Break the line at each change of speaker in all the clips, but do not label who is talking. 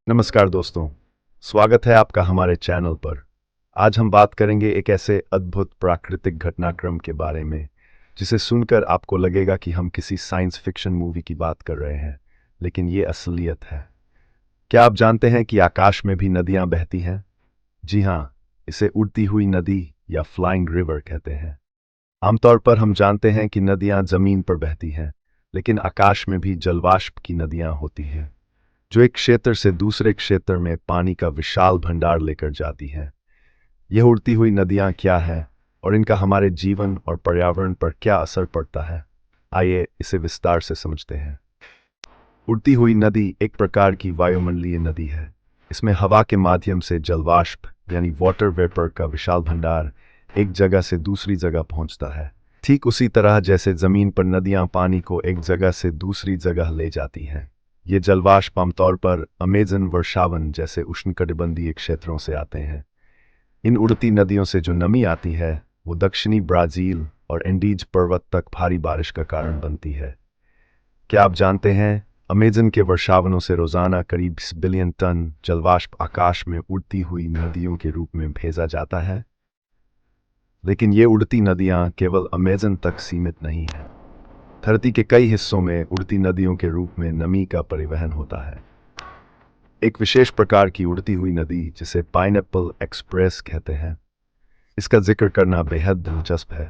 नमस्कार दोस्तों, स्वागत है आपका हमारे चैनल पर। आज हम बात करेंगे एक ऐसे अद्भुत प्राकृतिक घटनाक्रम के बारे में जिसे सुनकर आपको लगेगा कि हम किसी साइंस फिक्शन मूवी की बात कर रहे हैं, लेकिन ये असलियत है। क्या आप जानते हैं कि आकाश में भी नदियां बहती हैं? जी हाँ, इसे उड़ती हुई नदी या फ्लाइंग रिवर कहते हैं। आमतौर पर हम जानते हैं कि नदियां जमीन पर बहती हैं, लेकिन आकाश में भी जलवाष्प की नदियां होती हैं जो एक क्षेत्र से दूसरे क्षेत्र में पानी का विशाल भंडार लेकर जाती हैं। यह उड़ती हुई नदियां क्या हैं और इनका हमारे जीवन और पर्यावरण पर क्या असर पड़ता है, आइए इसे विस्तार से समझते हैं। उड़ती हुई नदी एक प्रकार की वायुमंडलीय नदी है। इसमें हवा के माध्यम से जलवाष्प यानी वाटर वेपर का विशाल भंडार एक जगह से दूसरी जगह पहुंचता है। ठीक उसी तरह जैसे जमीन पर नदियां पानी को एक जगह से दूसरी जगह ले जाती हैं। ये जलवाष्प आमतौर पर अमेजन वर्षावन जैसे उष्णकटिबंधीय क्षेत्रों से आते हैं। इन उड़ती नदियों से जो नमी आती है वो दक्षिणी ब्राजील और एंडीज पर्वत तक भारी बारिश का कारण बनती है। क्या आप जानते हैं, अमेजन के वर्षावनों से रोजाना करीब 20 बिलियन टन जलवाष्प आकाश में उड़ती हुई नदियों के रूप में भेजा जाता है। लेकिन ये उड़ती नदियां केवल अमेजन तक सीमित नहीं हैं। धरती के कई हिस्सों में उड़ती नदियों के रूप में नमी का परिवहन होता है। एक विशेष प्रकार की उड़ती हुई नदी जिसे पाइनएप्पल एक्सप्रेस कहते हैं, इसका जिक्र करना बेहद दिलचस्प है।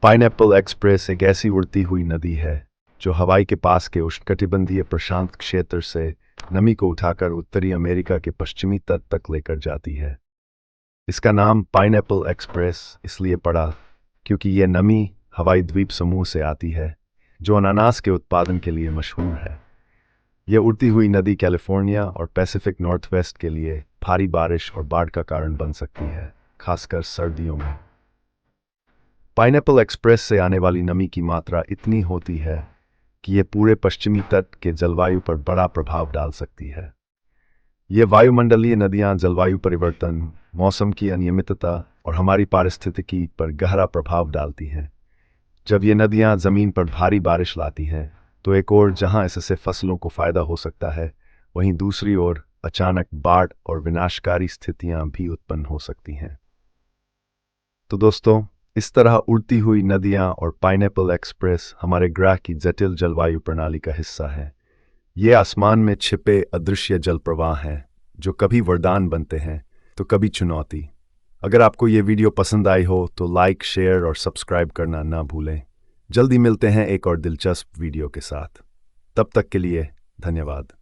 पाइनएप्पल एक्सप्रेस एक ऐसी उड़ती हुई नदी है जो हवाई के पास के उष्णकटिबंधीय प्रशांत क्षेत्र से नमी को उठाकर उत्तरी अमेरिका के पश्चिमी तट तक लेकर जाती है। इसका नाम पाइनएप्पल एक्सप्रेस इसलिए पड़ा क्योंकि यह नमी हवाई द्वीप समूह से आती है जो अनानास के उत्पादन के लिए मशहूर है। यह उड़ती हुई नदी कैलिफोर्निया और पैसिफिक नॉर्थवेस्ट के लिए भारी बारिश और बाढ़ का कारण बन सकती है, खासकर सर्दियों में। पाइनएप्पल एक्सप्रेस से आने वाली नमी की मात्रा इतनी होती है कि यह पूरे पश्चिमी तट के जलवायु पर बड़ा प्रभाव डाल सकती है। ये वायुमंडलीय नदियां जलवायु परिवर्तन, मौसम की अनियमितता और हमारी पारिस्थितिकी पर गहरा प्रभाव डालती हैं। जब ये नदियां जमीन पर भारी बारिश लाती हैं, तो एक ओर जहां इससे फसलों को फायदा हो सकता है, वहीं दूसरी ओर अचानक बाढ़ और विनाशकारी स्थितियां भी उत्पन्न हो सकती हैं। तो दोस्तों, इस तरह उड़ती हुई नदियां और पाइनएप्पल एक्सप्रेस हमारे ग्रह की जटिल जलवायु प्रणाली का हिस्सा है। ये आसमान में छिपे अदृश्य जल प्रवाह हैं जो कभी वरदान बनते हैं तो कभी चुनौती। अगर आपको ये वीडियो पसंद आई हो तो लाइक, शेयर और सब्सक्राइब करना ना भूलें। जल्दी मिलते हैं एक और दिलचस्प वीडियो के साथ। तब तक के लिए धन्यवाद।